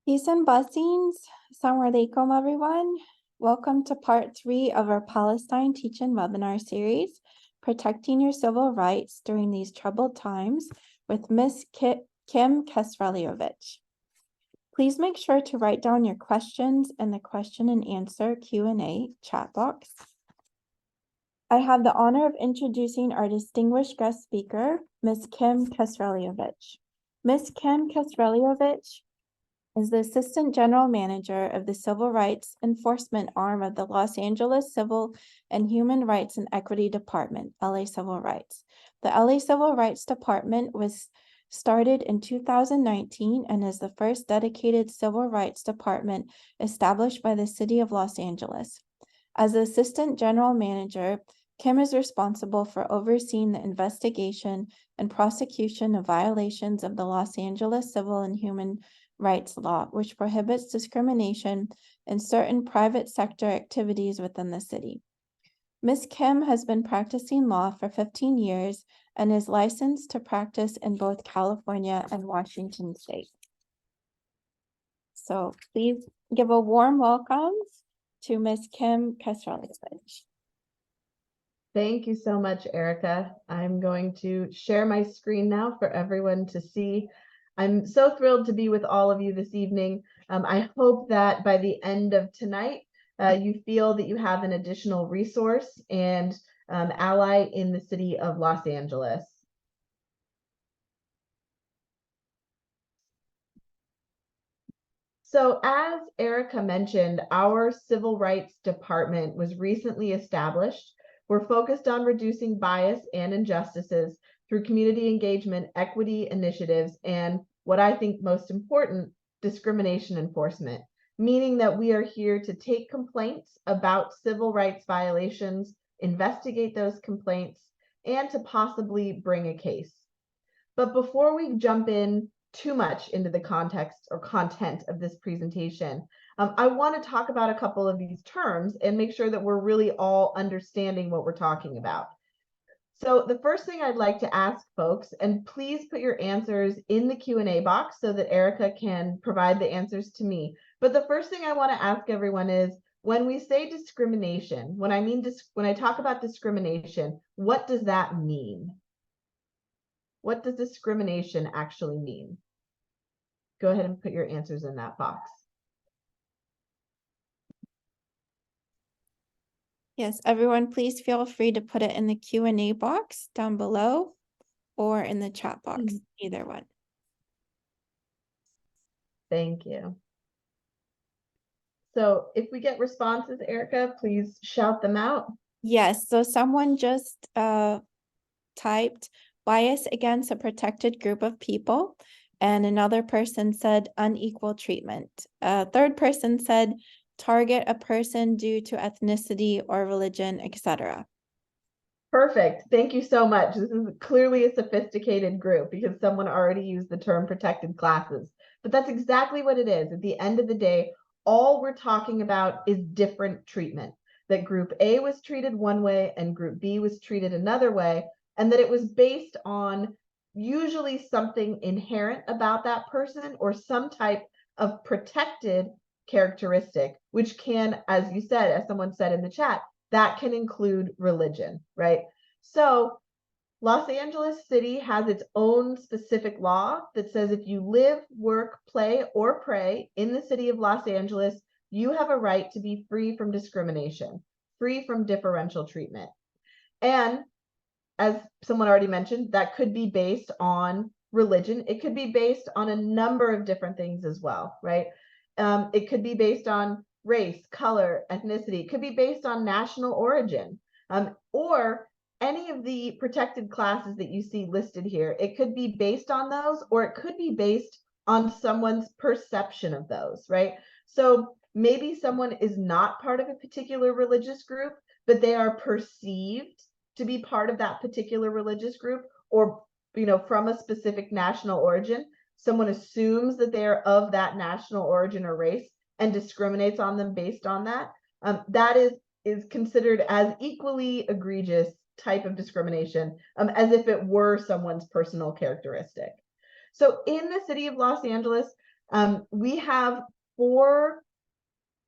Peace and blessings. Assalamu alaikum, everyone. Welcome to part 3 of our Palestine teach-in webinar series, Protecting Your Civil Rights During These Troubled Times with Ms. Kim Kasreliovich. Please make sure to write down your questions in the question and answer Q&A chat box. I have the honor of introducing our distinguished guest speaker, Ms. Kim Kasreliovich. Ms. Kim Kasreliovich is the Assistant General Manager of the Civil Rights Enforcement Arm of the Los Angeles Civil and Human Rights and Equity Department, LA Civil Rights. The LA Civil Rights Department was started in 2019 and is the first dedicated civil rights department established by the City of Los Angeles. As the Assistant General Manager, Kim is responsible for overseeing the investigation and prosecution of violations of the Los Angeles Civil and Human Rights Law, which prohibits discrimination in certain private sector activities within the city. Ms. Kim has been practicing law for 15 years and is licensed to practice in both California and Washington State. So please give a warm welcome to Ms. Kim Kasreliovich. Thank you so much, Erica. I'm going to share my screen now for everyone to see. I'm so thrilled to be with all of you this evening. I hope that by the end of tonight, you feel that you have an additional resource and ally in the city of Los Angeles. So as Erica mentioned, our Civil Rights Department was recently established. We're focused on reducing bias and injustices through community engagement, equity initiatives, and what I think most important, discrimination enforcement, meaning that we are here to take complaints about civil rights violations, investigate those complaints, and to possibly bring a case. But before we jump in too much into the context or content of this presentation, I want to talk about a couple of these terms and make sure that we're really all understanding what we're talking about. So the first thing I'd like to ask folks, and please put your answers in the Q&A box so that Erica can provide the answers to me. But the first thing I want to ask everyone is, when we say discrimination, when I talk about discrimination, what does that mean? What does discrimination actually mean? Go ahead and put your answers in that box. Yes, everyone, please feel free to put it in the Q&A box down below or in the chat box, either one. Thank you. So if we get responses, Erica, please shout them out. Yes, so someone just typed bias against a protected group of people, and another person said unequal treatment. A third person said target a person due to ethnicity or religion, etc. Perfect. Thank you so much. This is clearly a sophisticated group because someone already used the term protected classes. But that's exactly what it is. At the end of the day, all we're talking about is different treatment. That group A was treated one way and group B was treated another way, and that it was based on usually something inherent about that person or some type of protected characteristic, which can, as you said, as someone said in the chat, that can include religion, right? So Los Angeles City has its own specific law that says if you live, work, play, or pray in the city of Los Angeles, you have a right to be free from discrimination, free from differential treatment. And as someone already mentioned, that could be based on religion. It could be based on a number of different things as well, right? It could be based on race, color, ethnicity. It could be based on national origin, or any of the protected classes that you see listed here. It could be based on those, or it could be based on someone's perception of those, right? So maybe someone is not part of a particular religious group, but they are perceived to be part of that particular religious group, or from a specific national origin. Someone assumes that they are of that national origin or race and discriminates on them based on that. That is considered as equally egregious type of discrimination as if it were someone's personal characteristic. So in the city of Los Angeles, We have 4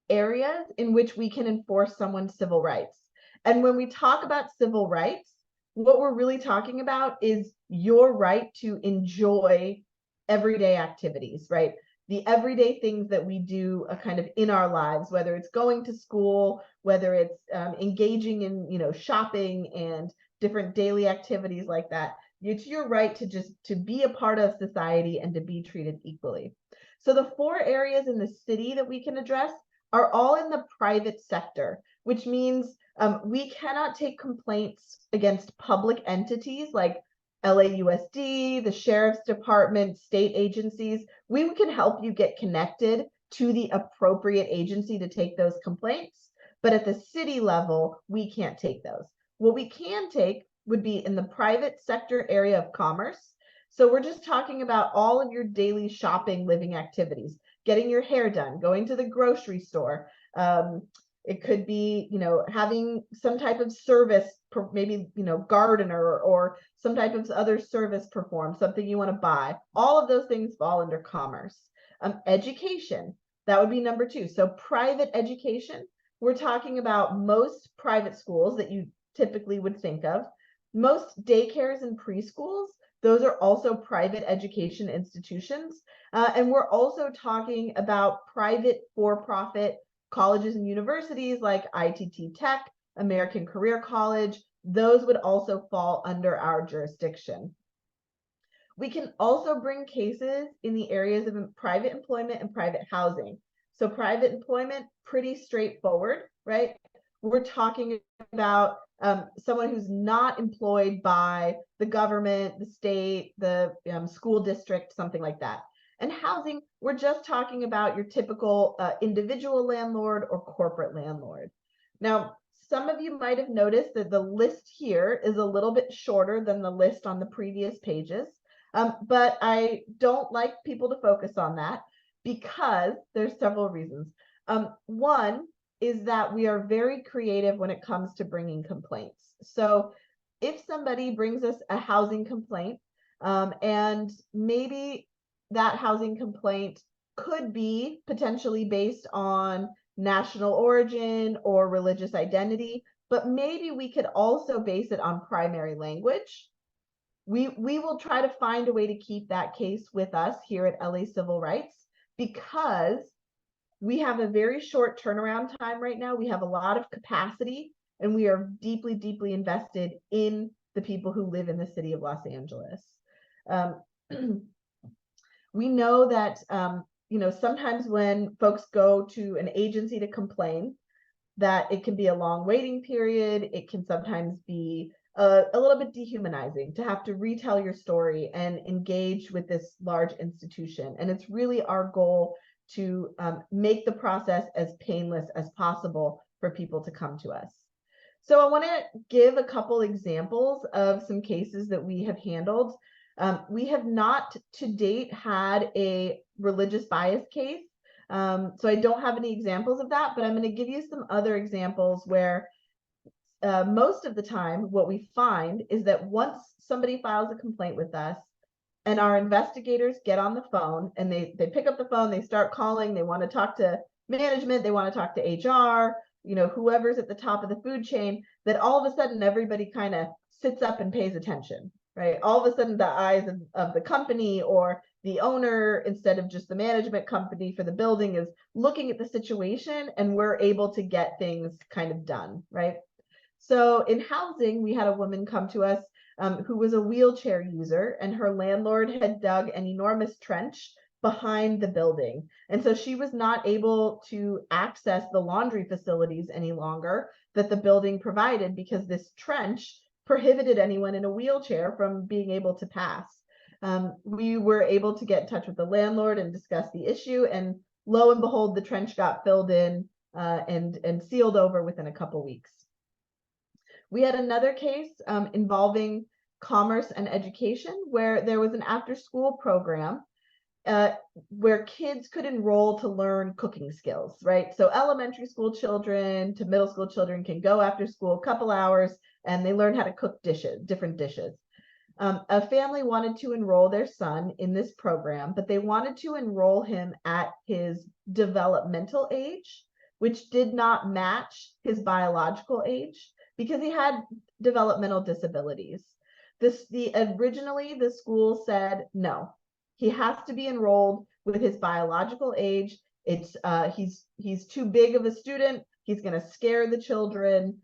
areas in which we can enforce someone's civil rights. And when we talk about civil rights, what we're really talking about is your right to enjoy everyday activities, right? The everyday things that we do kind of in our lives, whether it's going to school, whether it's engaging in, shopping and different daily activities like that. It's your right to be a part of society and to be treated equally. So the 4 areas in the city that we can address are all in the private sector, which means we cannot take complaints against public entities like LAUSD, the Sheriff's Department, state agencies. We can help you get connected to the appropriate agency to take those complaints. But at the city level, we can't take those. What we can take would be in the private sector area of commerce. So we're just talking about all of your daily shopping, living activities, getting your hair done, going to the grocery store. It could be, having some type of service, maybe, gardener or some type of other service performed, something you want to buy. All of those things fall under commerce. Education, that would be number 2. So private education, we're talking about most private schools that you typically would think of. Most daycares and preschools, those are also private education institutions. And we're also talking about private for-profit colleges and universities like ITT Tech, American Career College. Those would also fall under our jurisdiction. We can also bring cases in the areas of private employment and private housing. So private employment, pretty straightforward, right? We're talking about someone who's not employed by the government, the state, the school district, something like that. And housing, we're just talking about your typical individual landlord or corporate landlord. Now, some of you might have noticed that the list here is a little bit shorter than the list on the previous pages, but I don't like people to focus on that because there's several reasons. One is that we are very creative when it comes to bringing complaints. So if somebody brings us a housing complaint, and maybe that housing complaint could be potentially based on national origin or religious identity, but maybe we could also base it on primary language. We will try to find a way to keep that case with us here at LA Civil Rights because we have a very short turnaround time right now. We have a lot of capacity and we are deeply, deeply invested in the people who live in the city of Los Angeles. We know that, sometimes when folks go to an agency to complain, that it can be a long waiting period. It can sometimes be a little bit dehumanizing to have to retell your story and engage with this large institution. And it's really our goal to make the process as painless as possible for people to come to us. So I want to give a couple examples of some cases that we have handled. We have not to date had a religious bias case. So I don't have any examples of that, but I'm going to give you some other examples where most of the time what we find is that once somebody files a complaint with us and our investigators get on the phone and they pick up the phone, they start calling, they want to talk to management, they want to talk to HR, whoever's at the top of the food chain, that all of a sudden everybody kind of sits up and pays attention, right? All of a sudden the eyes of the company or the owner, instead of just the management company for the building, is looking at the situation and we're able to get things kind of done, right? So in housing, we had a woman come to us who was a wheelchair user, and her landlord had dug an enormous trench behind the building. And so she was not able to access the laundry facilities any longer that the building provided because this trench prohibited anyone in a wheelchair from being able to pass. We were able to get in touch with the landlord and discuss the issue, and lo and behold, the trench got filled in and sealed over within a couple weeks. We had another case involving commerce and education where there was an after-school program where kids could enroll to learn cooking skills, right? So elementary school children to middle school children can go after school a couple hours and they learn how to cook dishes, different dishes. A family wanted to enroll their son in this program, but they wanted to enroll him at his developmental age, which did not match his biological age because he had developmental disabilities. Originally the school said no, he has to be enrolled with his biological age. It's he's too big of a student. He's going to scare the children.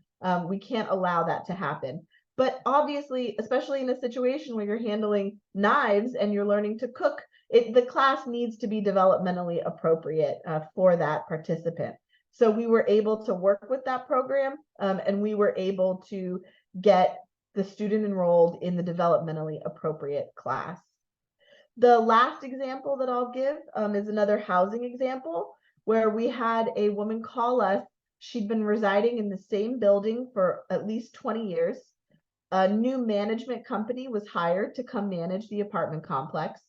We can't allow that to happen. But obviously, especially in a situation where you're handling knives and you're learning to cook, the class needs to be developmentally appropriate for that participant. So we were able to work with that program, and we were able to get the student enrolled in the developmentally appropriate class. The last example that I'll give is another housing example where we had a woman call us. She'd been residing in the same building for at least 20 years. A new management company was hired to come manage the apartment complex.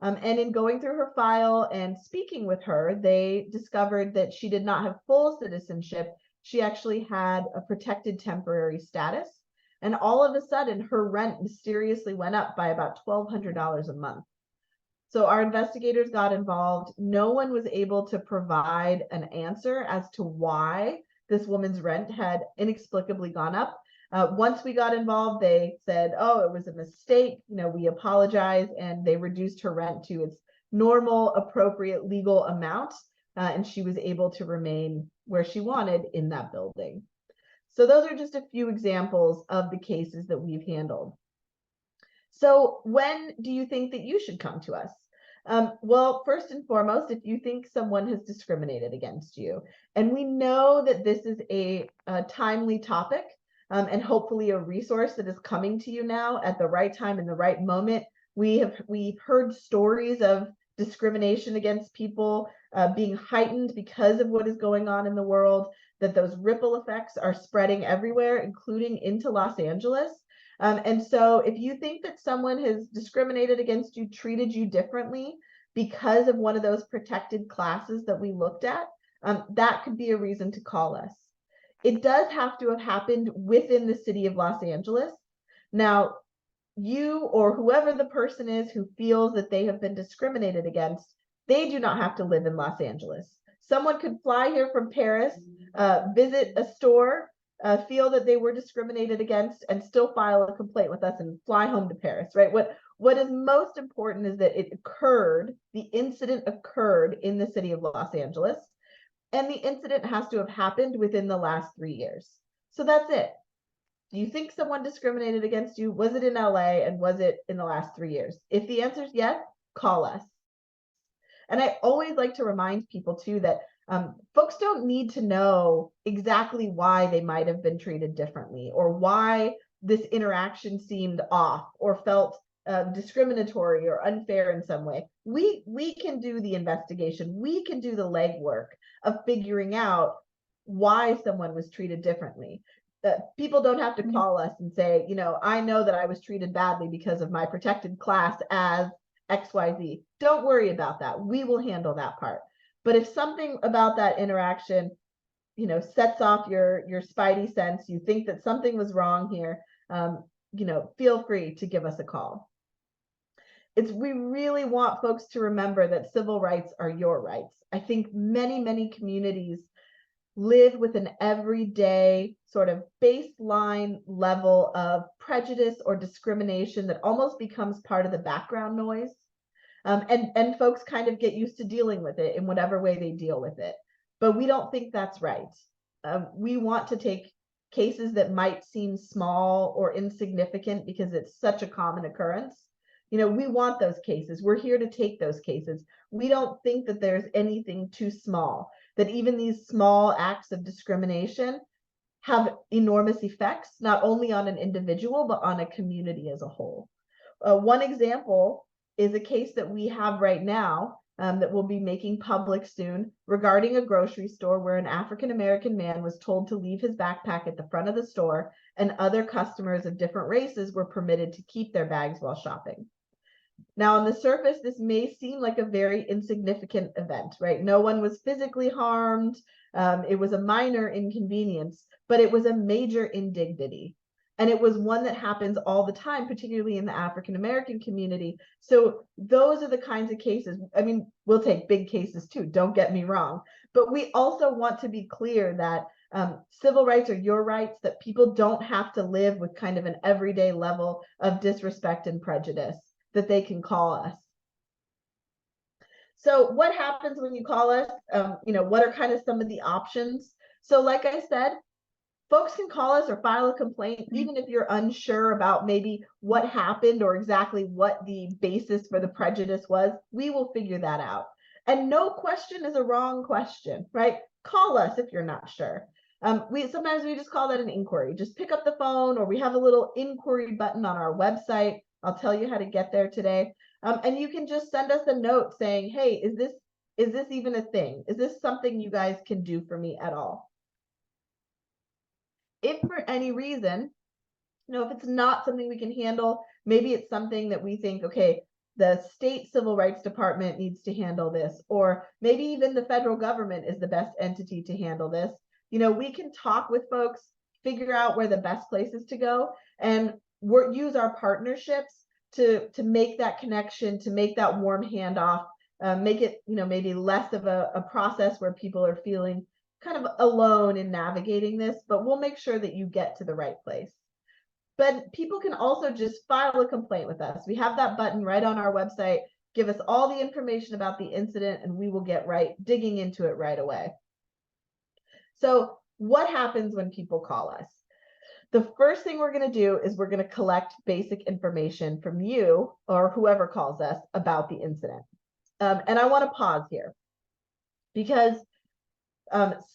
And in going through her file and speaking with her, they discovered that she did not have full citizenship. She actually had a protected temporary status. And all of a sudden, her rent mysteriously went up by about $1,200 a month. So our investigators got involved. No one was able to provide an answer as to why this woman's rent had inexplicably gone up. Once we got involved, they said, oh, it was a mistake. We apologize. And they reduced her rent to its normal, appropriate legal amount. And she was able to remain where she wanted in that building. So those are just a few examples of the cases that we've handled. So when do you think that you should come to us? Well, first and foremost, if you think someone has discriminated against you, and we know that this is a timely topic, and hopefully a resource that is coming to you now at the right time in the right moment. We've heard stories of discrimination against people being heightened because of what is going on in the world, that those ripple effects are spreading everywhere, including into Los Angeles. And so if you think that someone has discriminated against you, treated you differently because of one of those protected classes that we looked at, that could be a reason to call us. It does have to have happened within the city of Los Angeles. Now, you or whoever the person is who feels that they have been discriminated against, they do not have to live in Los Angeles. Someone could fly here from Paris, visit a store, feel that they were discriminated against, and still file a complaint with us and fly home to Paris, right? What is most important is that the incident occurred in the city of Los Angeles. And the incident has to have happened within the last 3 years. So that's it. Do you think someone discriminated against you? Was it in LA, and was it in the last 3 years? If the answer is yes, call us. And I always like to remind people too that folks don't need to know exactly why they might have been treated differently, or why this interaction seemed off or felt discriminatory or unfair in some way. We can do the investigation. We can do the legwork of figuring out why someone was treated differently. People don't have to call us and say, I know that I was treated badly because of my protected class as XYZ. Don't worry about that. We will handle that part. But if something about that interaction, sets off your spidey sense, you think that something was wrong here, feel free to give us a call. We really want folks to remember that civil rights are your rights. I think many, many communities live with an everyday sort of baseline level of prejudice or discrimination that almost becomes part of the background noise. And folks kind of get used to dealing with it in whatever way they deal with it. But we don't think that's right. We want to take cases that might seem small or insignificant because it's such a common occurrence. We want those cases. We're here to take those cases. We don't think that there's anything too small, that even these small acts of discrimination have enormous effects, not only on an individual, but on a community as a whole. One example is a case that we have right now that we'll be making public soon regarding a grocery store where an African-American man was told to leave his backpack at the front of the store, and other customers of different races were permitted to keep their bags while shopping. Now, on the surface, this may seem like a very insignificant event, right? No one was physically harmed. It was a minor inconvenience, but it was a major indignity. And it was one that happens all the time, particularly in the African American community. So those are the kinds of cases. I mean, we'll take big cases too, don't get me wrong. But we also want to be clear that civil rights are your rights, that people don't have to live with kind of an everyday level of disrespect and prejudice, that they can call us. So what happens when you call us? What are kind of some of the options? So like I said, folks can call us or file a complaint, even if you're unsure about maybe what happened or exactly what the basis for the prejudice was. We will figure that out. And no question is a wrong question, right? Call us if you're not sure. Sometimes we just call that an inquiry. Just pick up the phone, or we have a little inquiry button on our website. I'll tell you how to get there today. And you can just send us a note saying, hey, is this even a thing? Is this something you guys can do for me at all? If for any reason, if it's not something we can handle, maybe it's something that we think, okay, the state civil rights department needs to handle this, or maybe even the federal government is the best entity to handle this. We can talk with folks, figure out where the best places to go, and use our partnerships to make that connection, to make that warm handoff, make it, maybe less of a process where people are feeling kind of alone in navigating this, but we'll make sure that you get to the right place. But people can also just file a complaint with us. We have that button right on our website. Give us all the information about the incident and we will get digging into it right away. So what happens when people call us? The first thing we're going to do is we're going to collect basic information from you or whoever calls us about the incident. And I want to pause here because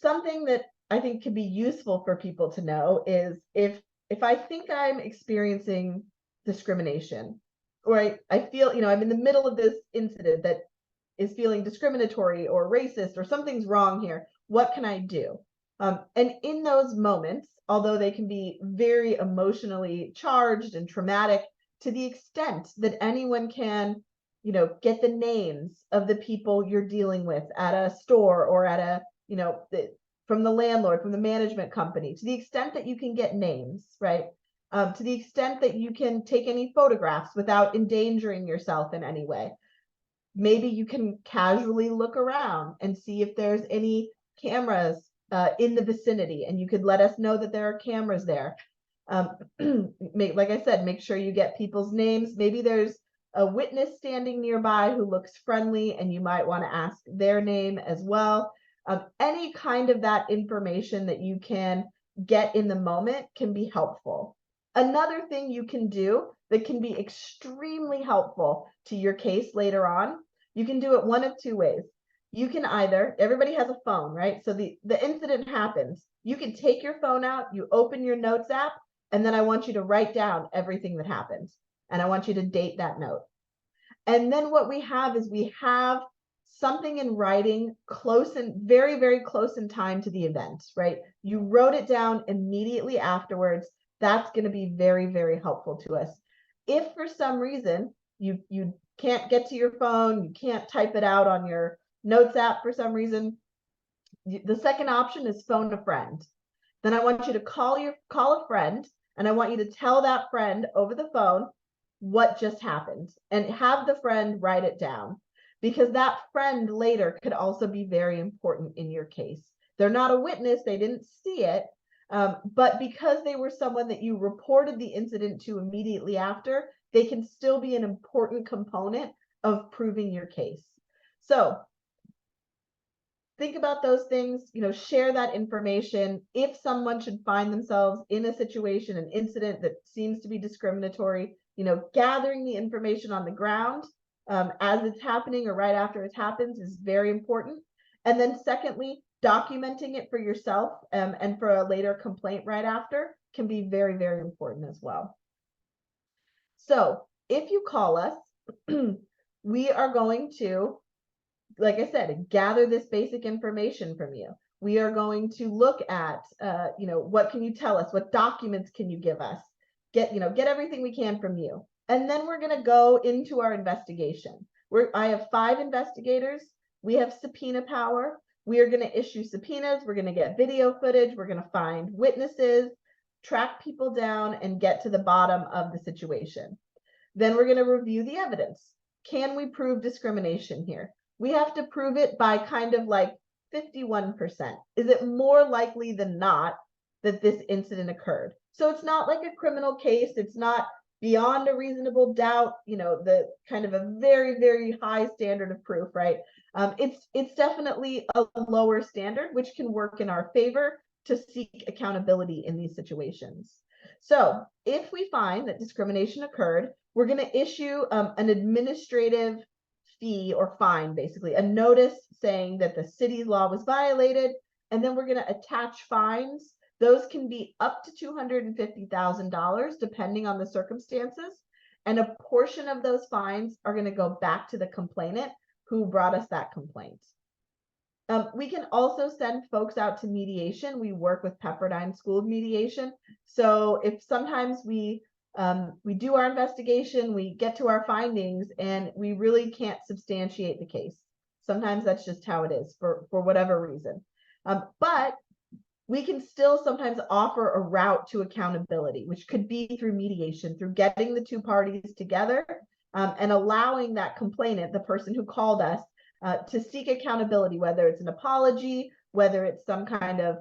something that I think could be useful for people to know is if I think I'm experiencing discrimination, or I feel, I'm in the middle of this incident that is feeling discriminatory or racist or something's wrong here, what can I do? And in those moments, although they can be very emotionally charged and traumatic, to the extent that anyone can, get the names of the people you're dealing with at a store or at a, from the landlord, from the management company, to the extent that you can get names, right? To the extent that you can take any photographs without endangering yourself in any way. Maybe you can casually look around and see if there's any cameras in the vicinity, and you could let us know that there are cameras there. Like I said, make sure you get people's names. Maybe there's a witness standing nearby who looks friendly and you might want to ask their name as well. Any kind of that information that you can get in the moment can be helpful. Another thing you can do that can be extremely helpful to your case later on, you can do it one of two ways. You can either, everybody has a phone, right? So the incident happens. You can take your phone out, you open your notes app, and then I want you to write down everything that happened. And I want you to date that note. And then what we have is we have something in writing close and very, very close in time to the event, right? You wrote it down immediately afterwards. That's going to be very, very helpful to us. If for some reason you can't get to your phone, you can't type it out on your notes app for some reason, the second option is phone a friend. Then I want you to call a friend, and I want you to tell that friend over the phone what just happened and have the friend write it down, because that friend later could also be very important in your case. They're not a witness, they didn't see it, but because they were someone that you reported the incident to immediately after, they can still be an important component of proving your case. So think about those things, share that information. If someone should find themselves in a situation, an incident that seems to be discriminatory, gathering the information on the ground as it's happening or right after it happens is very important. And then secondly, documenting it for yourself and for a later complaint right after can be very, very important as well. So if you call us, we are going to, like I said, gather this basic information from you. We are going to look at, what can you tell us? What documents can you give us? Get everything we can from you. And then we're going to go into our investigation. I have 5 investigators. We have subpoena power. We are going to issue subpoenas. We're going to get video footage. We're going to find witnesses. track people down and get to the bottom of the situation. Then we're going to review the evidence. Can we prove discrimination here? We have to prove it by kind of like 51%. Is it more likely than not that this incident occurred? So it's not like a criminal case. It's not beyond a reasonable doubt, the kind of a very, very high standard of proof, right? It's definitely a lower standard, which can work in our favor to seek accountability in these situations. So if we find that discrimination occurred, we're going to issue an administrative fee or fine, basically a notice saying that the city's law was violated, and then we're going to attach fines. Those can be up to $250,000 depending on the circumstances, and a portion of those fines are going to go back to the complainant who brought us that complaint. We can also send folks out to mediation. We work with Pepperdine School of Mediation. So if sometimes we do our investigation, we get to our findings, and we really can't substantiate the case. Sometimes that's just how it is for whatever reason. But we can still sometimes offer a route to accountability, which could be through mediation, through getting the two parties together and allowing that complainant, the person who called us, to seek accountability, whether it's an apology, whether it's some kind of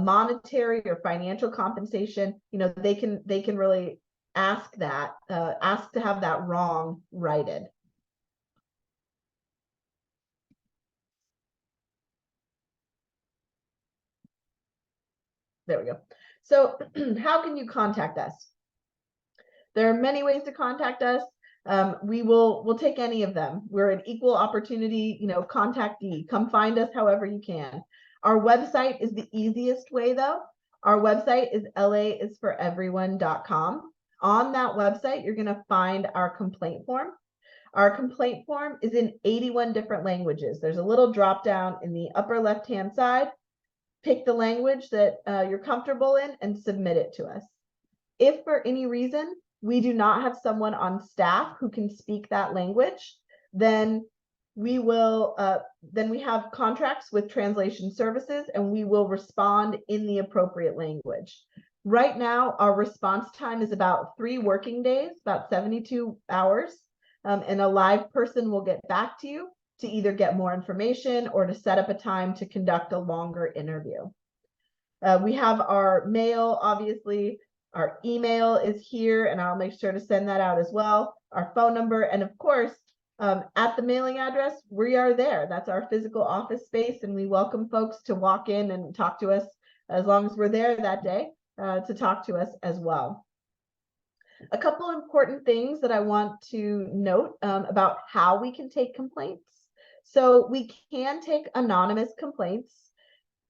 monetary or financial compensation. They can really ask to have that wrong righted. There we go. So how can you contact us? There are many ways to contact us. We'll take any of them. We're an equal opportunity, contactee. Come find us however you can. Our website is the easiest way though. Our website is laisforeveryone.com. On that website, you're going to find our complaint form. Our complaint form is in 81 different languages. There's a little drop down in the upper left-hand side. Pick the language that you're comfortable in and submit it to us. If for any reason we do not have someone on staff who can speak that language, then we have contracts with translation services, and we will respond in the appropriate language. Right now, our response time is about 3 working days, about 72 hours, and a live person will get back to you to either get more information or to set up a time to conduct a longer interview. We have our mail, obviously. Our email is here, and I'll make sure to send that out as well. Our phone number, and of course, at the mailing address, we are there. That's our physical office space, and we welcome folks to walk in and talk to us as long as we're there that day to talk to us as well. A couple important things that I want to note about how we can take complaints. So we can take anonymous complaints.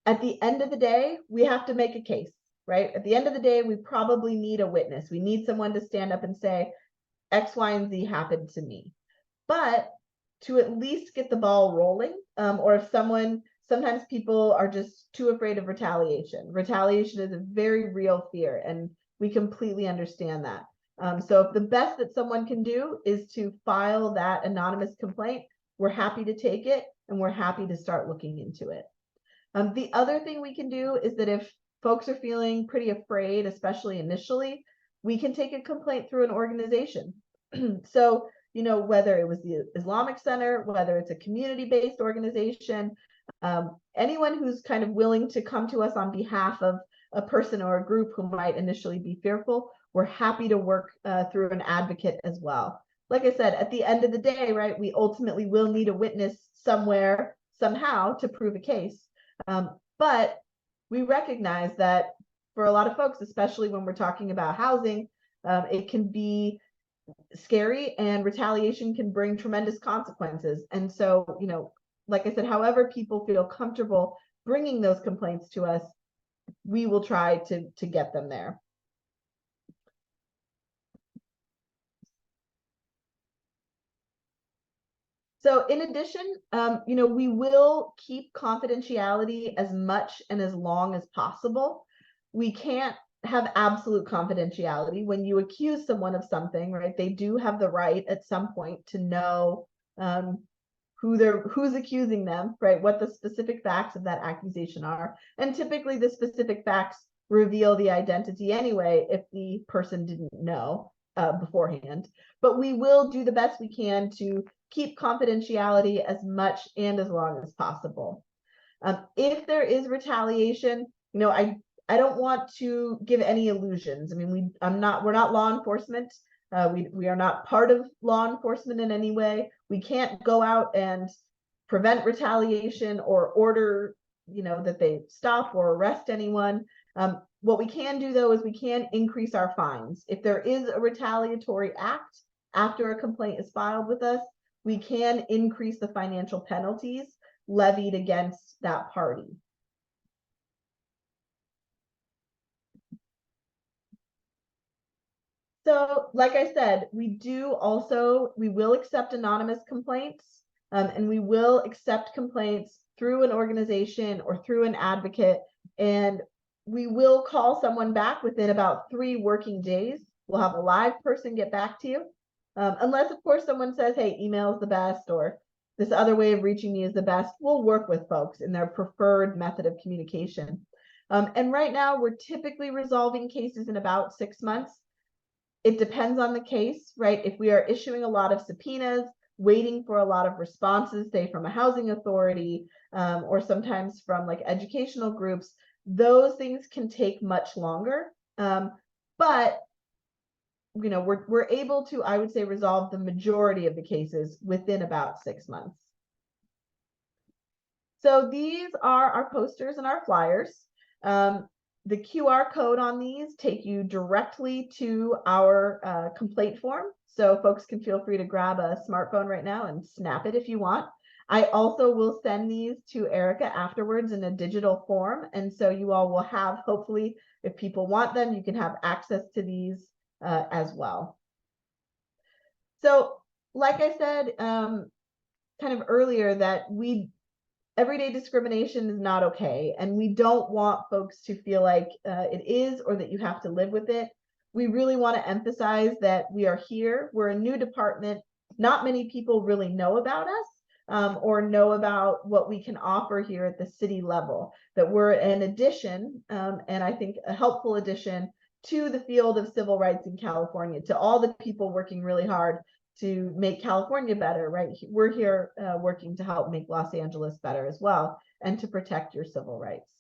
At the end of the day, we have to make a case, right? At the end of the day, we probably need a witness. We need someone to stand up and say, X, Y, and Z happened to me. But to at least get the ball rolling, or if sometimes people are just too afraid of retaliation. Retaliation is a very real fear, and we completely understand that. So if the best that someone can do is to file that anonymous complaint, we're happy to take it, and we're happy to start looking into it. The other thing we can do is that if folks are feeling pretty afraid, especially initially, we can take a complaint through an organization. So, whether it was the Islamic Center, whether it's a community-based organization, anyone who's kind of willing to come to us on behalf of a person or a group who might initially be fearful, we're happy to work through an advocate as well. Like I said, at the end of the day, right, we ultimately will need a witness somewhere, somehow, to prove a case. But we recognize that for a lot of folks, especially when we're talking about housing, it can be scary, and retaliation can bring tremendous consequences. And so, like I said, however people feel comfortable bringing those complaints to us, we will try to get them there. So in addition, we will keep confidentiality as much and as long as possible. We can't have absolute confidentiality. When you accuse someone of something, right, they do have the right at some point to know who's accusing them, right, what the specific facts of that accusation are. And typically the specific facts reveal the identity anyway if the person didn't know beforehand. But we will do the best we can to keep confidentiality as much and as long as possible. If there is retaliation, I don't want to give any illusions. I mean, we're not law enforcement. We are not part of law enforcement in any way. We can't go out and prevent retaliation or order, that they stop or arrest anyone. What we can do, though, is we can increase our fines. If there is a retaliatory act after a complaint is filed with us, we can increase the financial penalties levied against that party. So, like I said, we will accept anonymous complaints, and we will accept complaints through an organization or through an advocate, and we will call someone back within about 3 working days. We'll have a live person get back to you, unless, of course, someone says, hey, email is the best, or this other way of reaching me is the best. We'll work with folks in their preferred method of communication. And right now, we're typically resolving cases in about 6 months. It depends on the case, right? If we are issuing a lot of subpoenas, waiting for a lot of responses, say from a housing authority, or sometimes from like educational groups, those things can take much longer. But we're able to, I would say, resolve the majority of the cases within about 6 months. So these are our posters and our flyers. The QR code on these take you directly to our complaint form. So folks can feel free to grab a smartphone right now and snap it if you want. I also will send these to Erica afterwards in a digital form. And so you all will have, hopefully, if people want them, you can have access to these as well. So like I said kind of earlier, that everyday discrimination is not okay, and we don't want folks to feel like it is, or that you have to live with it. We really want to emphasize that we are here. We're a new department. Not many people really know about us or know about what we can offer here at the city level, that we're an addition, and I think a helpful addition to the field of civil rights in California, to all the people working really hard to make California better, right? We're here working to help make Los Angeles better as well, and to protect your civil rights.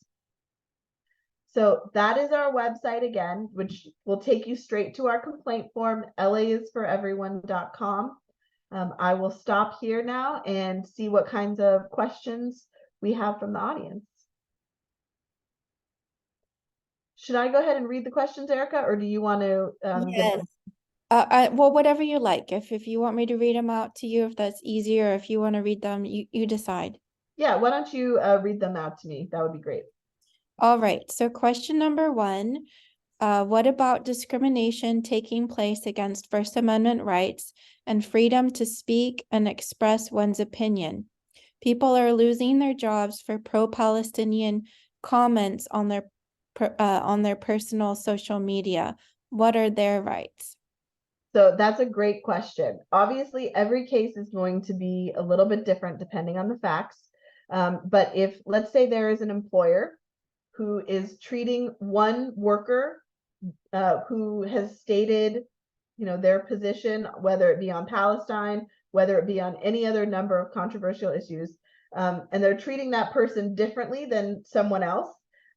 So that is our website again, which will take you straight to our complaint form, laisforeveryone.com. I will stop here now and see what kinds of questions we have from the audience. Should I go ahead and read the questions, Erica, or do you want to give them? Well, whatever you like. If you want me to read them out to you, if that's easier, if you want to read them, you decide. Yeah, why don't you read them out to me? That would be great. All right. So question number 1, what about discrimination taking place against First Amendment rights and freedom to speak and express one's opinion? People are losing their jobs for pro-Palestinian comments on their personal social media. What are their rights? So that's a great question. Obviously, every case is going to be a little bit different depending on the facts. But if, let's say, there is an employer who is treating one worker who has stated, their position, whether it be on Palestine, whether it be on any other number of controversial issues, and they're treating that person differently than someone else,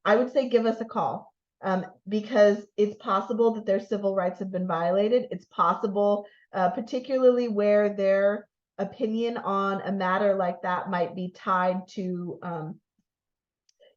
I would say give us a call. Because it's possible that their civil rights have been violated. It's possible, particularly where their opinion on a matter like that might be tied to,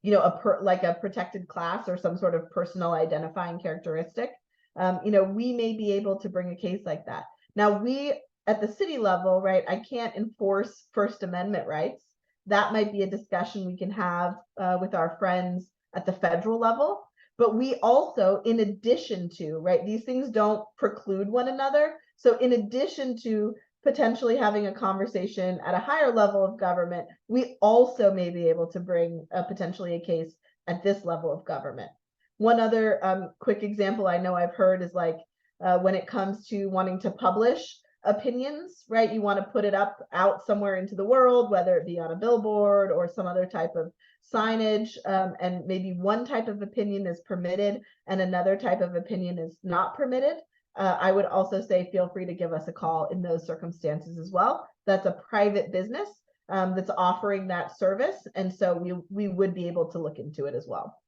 like a protected class or some sort of personal identifying characteristic. We may be able to bring a case like that. Now, we at the city level, right, I can't enforce First Amendment rights. That might be a discussion we can have with our friends at the federal level. But we also, in addition to, right, these things don't preclude one another. So in addition to potentially having a conversation at a higher level of government, we also may be able to bring potentially a case at this level of government. One other quick example I know I've heard is like when it comes to wanting to publish opinions, right? You want to put it out somewhere into the world, whether it be on a billboard or some other type of signage, and maybe one type of opinion is permitted and another type of opinion is not permitted. I would also say feel free to give us a call in those circumstances as well. That's a private business that's offering that service, and so we would be able to look into it as well.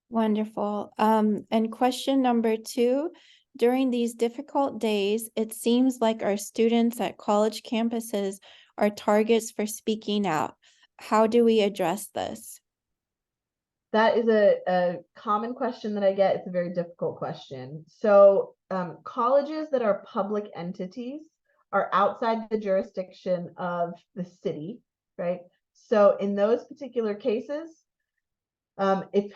Wonderful. And question number 2, during these difficult days, it seems like our students at college campuses are targets for speaking out. How do we address this? That is a common question that I get. It's a very difficult question. So colleges that are public entities are outside the jurisdiction of the city, right? So in those particular cases, if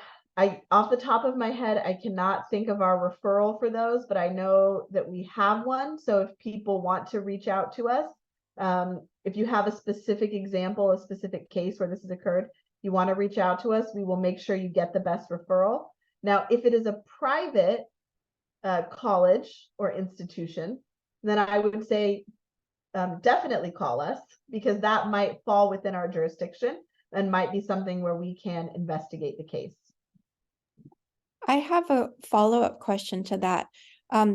off the top of my head, I cannot think of our referral for those, but I know that we have one. So if people want to reach out to us, if you have a specific example, a specific case where this has occurred, you want to reach out to us, we will make sure you get the best referral. Now, if it is a private college or institution, then I would say definitely call us, because that might fall within our jurisdiction and might be something where we can investigate the case. I have a follow-up question to that,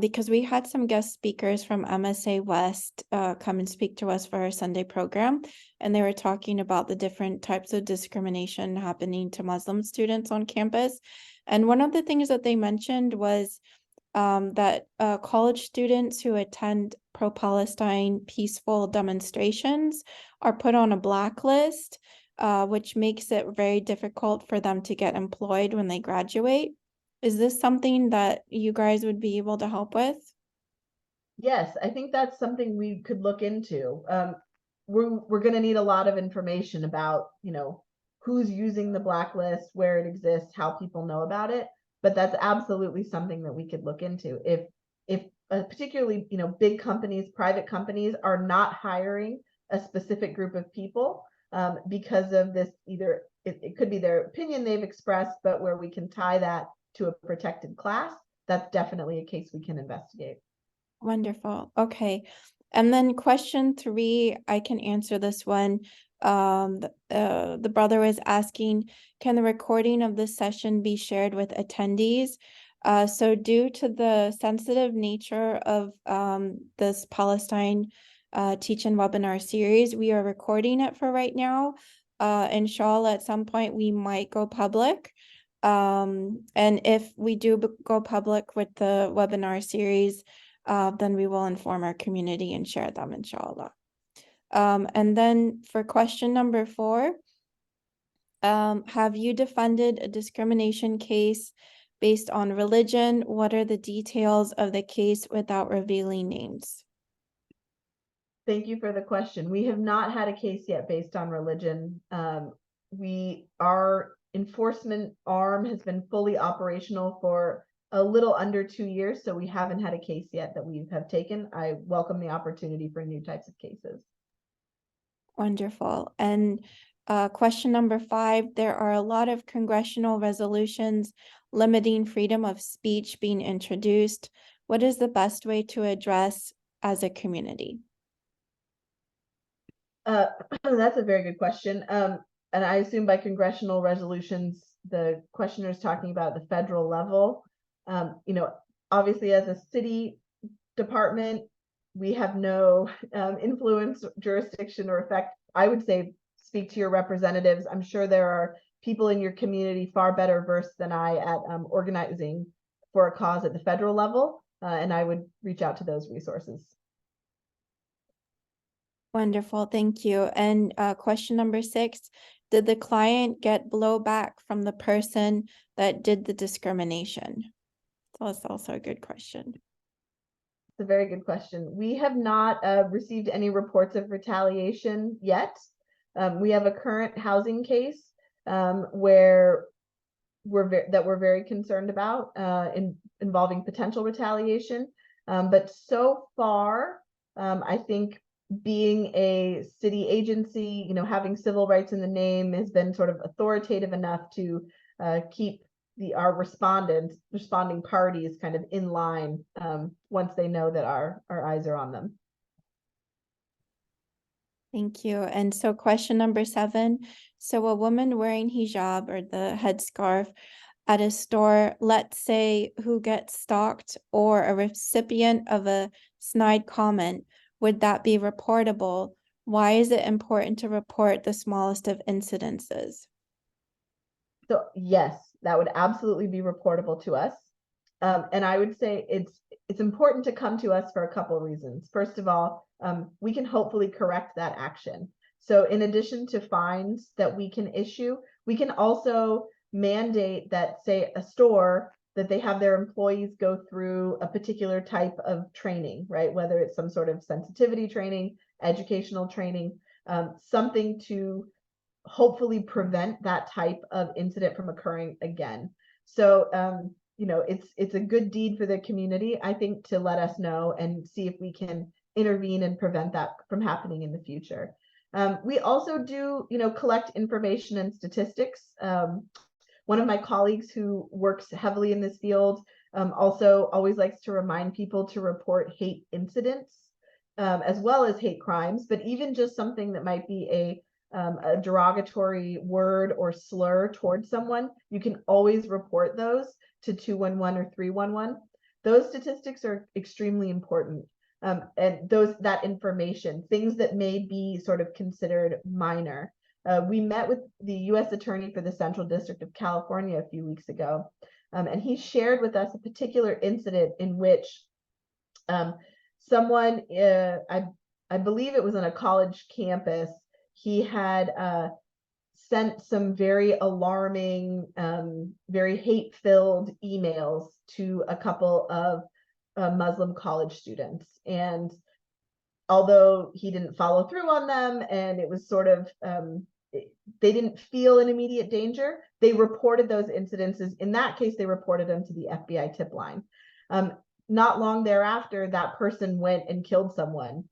because we had some guest speakers from MSA West come and speak to us for our Sunday program, and they were talking about the different types of discrimination happening to Muslim students on campus. And one of the things that they mentioned was that college students who attend pro-Palestine peaceful demonstrations are put on a blacklist, which makes it very difficult for them to get employed when they graduate. Is this something that you guys would be able to help with? Yes, I think that's something we could look into. We're going to need a lot of information about, who's using the blacklist, where it exists, how people know about it. But that's absolutely something that we could look into. If particularly, big companies, private companies are not hiring a specific group of people because of this, either it could be their opinion they've expressed, but where we can tie that to a protected class, that's definitely a case we can investigate. Wonderful. Okay. And then question 3, I can answer this one. The brother was asking, can the recording of this session be shared with attendees? So due to the sensitive nature of this Palestine teach-in webinar series, we are recording it for right now. Inshallah, at some point we might go public. And if we do go public with the webinar series, then we will inform our community and share them, inshallah. And then for question number 4, have you defended a discrimination case based on religion? What are the details of the case without revealing names? Thank you for the question. We have not had a case yet based on religion. Our enforcement arm has been fully operational for a little under 2 years, so we haven't had a case yet that we have taken. I welcome the opportunity for new types of cases. Wonderful. And question number 5, there are a lot of congressional resolutions limiting freedom of speech being introduced. What is the best way to address as a community? That's a very good question. And I assume by congressional resolutions, the questioner is talking about the federal level. Obviously as a city department, we have no influence, jurisdiction, or effect. I would say speak to your representatives. I'm sure there are people in your community far better versed than I at organizing for a cause at the federal level, and I would reach out to those resources. Wonderful, thank you. And question number 6, did the client get blowback from the person that did the discrimination? So that's also a good question. It's a very good question. We have not received any reports of retaliation yet. We have a current housing case where we're very concerned about involving potential retaliation. But so far, I think being a city agency, having civil rights in the name has been sort of authoritative enough to keep our responding parties kind of in line once they know that our eyes are on them. Thank you. And so question number 7. So a woman wearing hijab or the headscarf at a store, let's say, who gets stalked or a recipient of a snide comment, would that be reportable? Why is it important to report the smallest of incidences? So yes, that would absolutely be reportable to us. And I would say it's important to come to us for a couple of reasons. First of all, we can hopefully correct that action. So in addition to fines that we can issue, we can also mandate that, say, a store, that they have their employees go through a particular type of training, right? Whether it's some sort of sensitivity training, educational training, something to hopefully prevent that type of incident from occurring again. So it's a good deed for the community, I think, to let us know and see if we can intervene and prevent that from happening in the future. We also do, collect information and statistics. One of my colleagues who works heavily in this field also always likes to remind people to report hate incidents as well as hate crimes, but even just something that might be a derogatory word or slur towards someone, you can always report those to 211 or 311. Those statistics are extremely important. And that information, things that may be sort of considered minor. We met with the U.S. Attorney for the Central District of California a few weeks ago, and he shared with us a particular incident in which someone, I believe it was on a college campus, he had sent some very alarming, very hate-filled emails to a couple of Muslim college students. And although he didn't follow through on them, and it was sort of, they didn't feel an immediate danger, they reported those incidences. In that case, they reported them to the FBI tip line. Not long thereafter, that person went and killed someone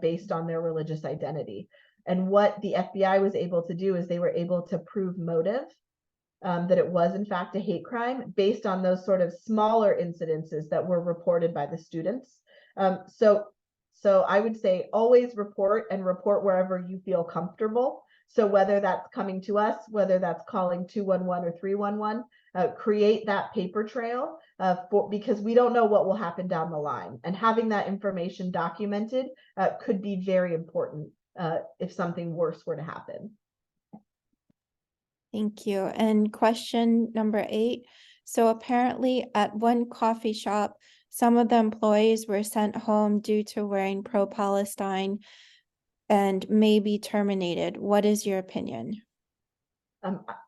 based on their religious identity. And what the FBI was able to do is they were able to prove motive, that it was in fact a hate crime based on those sort of smaller incidences that were reported by the students. So I would say always report, and report wherever you feel comfortable. So whether that's coming to us, whether that's calling 211 or 311, create that paper trail because we don't know what will happen down the line. And having that information documented could be very important if something worse were to happen. Thank you. And question number 8. So apparently at one coffee shop, some of the employees were sent home due to wearing pro-Palestine and may be terminated. What is your opinion?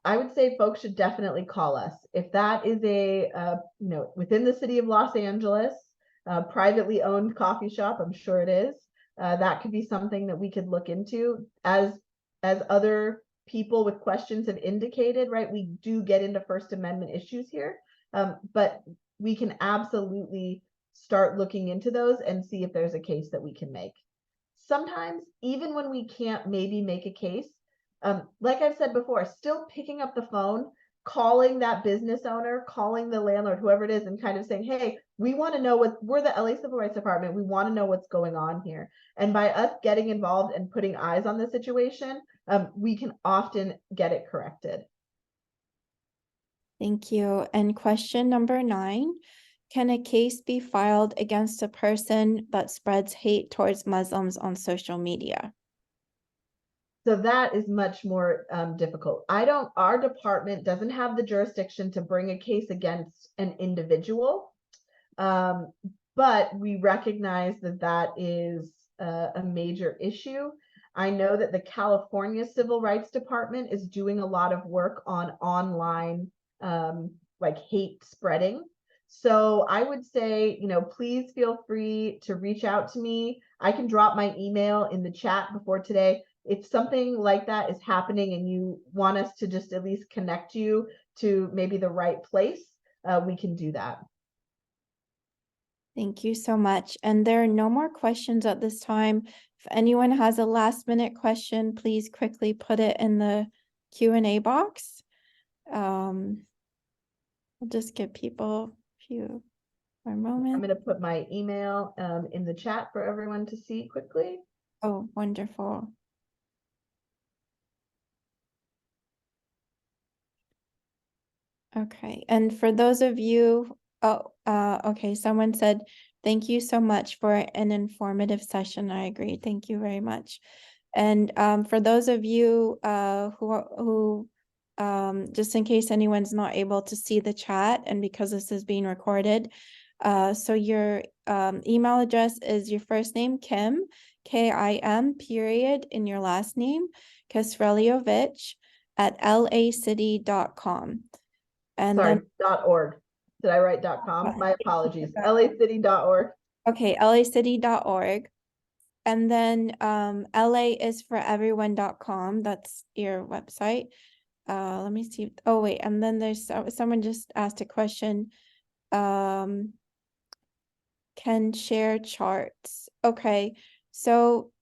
I would say folks should definitely call us. If that is a, within the city of Los Angeles, privately owned coffee shop, I'm sure it is, that could be something that we could look into. As other people with questions have indicated, right, we do get into First Amendment issues here, but we can absolutely start looking into those and see if there's a case that we can make. Sometimes, even when we can't maybe make a case, like I've said before, still picking up the phone, calling that business owner, calling the landlord, whoever it is, and kind of saying, hey, we want to know we're the LA Civil Rights Department. We want to know what's going on here. And by us getting involved and putting eyes on the situation, we can often get it corrected. Thank you. And question number 9, can a case be filed against a person that spreads hate towards Muslims on social media? So that is much more difficult. Our department doesn't have the jurisdiction to bring a case against an individual, but we recognize that is a major issue. I know that the California Civil Rights Department is doing a lot of work on online like hate spreading. So I would say, please feel free to reach out to me. I can drop my email in the chat before today. If something like that is happening and you want us to just at least connect you to maybe the right place, we can do that. Thank you so much. And there are no more questions at this time. If anyone has a last-minute question, please quickly put it in the Q&A box. I'll just give people a few more I'm moments. going to put my email in the chat for everyone to see quickly. Oh, wonderful. Okay, and for those of you, okay, someone said, thank you so much for an informative session. I agree. Thank you very much. And for those of you who just in case anyone's not able to see the chat, and because this is being recorded, so your email address is your first name, Kim, Kim, period, in your last name, Kasreliovich at lacity.com. And Sorry, then .org. Did I write .com? My apologies. lacity.org. okay, lacity.org. And then laisforeveryone.com. That's your website. Let me see. Oh wait, and then there's someone just asked a question. Can share charts. Okay, so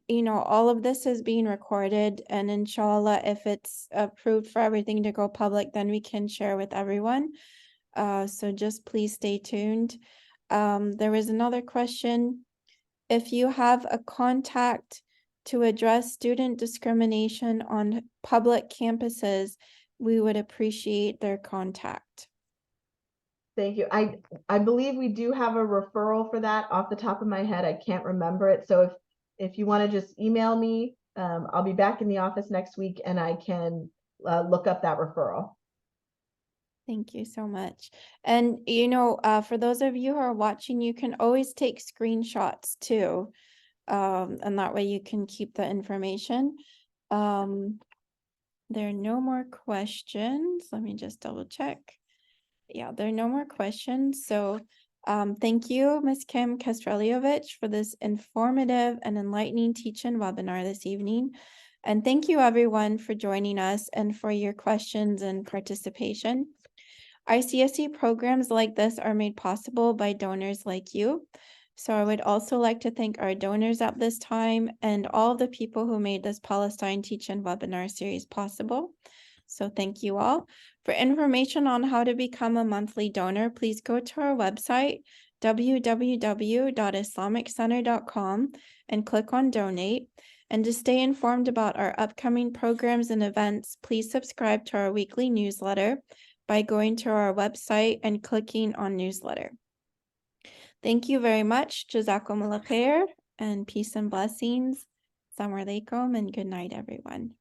you know, all of this is being recorded, and inshallah, if it's approved for everything to go public, then we can share with everyone. So just please stay tuned. There was another question. If you have a contact to address student discrimination on public campuses, we would appreciate their contact. Thank you. I believe we do have a referral for that off the top of my head. I can't remember it. So if you want to just email me, I'll be back in the office next week and I can look up that referral. Thank you so much. And, you know, for those of you who are watching, you can always take screenshots too. And that way you can keep the information. There are no more questions. Let me just double check. Yeah, there are no more questions. So thank you, Ms. Kim Kasreliovich, for this informative and enlightening teach-in webinar this evening. And thank you everyone for joining us and for your questions and participation. ICSC programs like this are made possible by donors like you. So I would also like to thank our donors at this time and all the people who made this Palestine Teach-In webinar series possible. So thank you all. For information on how to become a monthly donor, please go to our website, www.islamiccenter.com, and click on donate. And to stay informed about our upcoming programs and events, please subscribe to our weekly newsletter by going to our website and clicking on newsletter. Thank you very much. Jazakumullah khair, and peace and blessings. Assalamu alaikum and good night, everyone.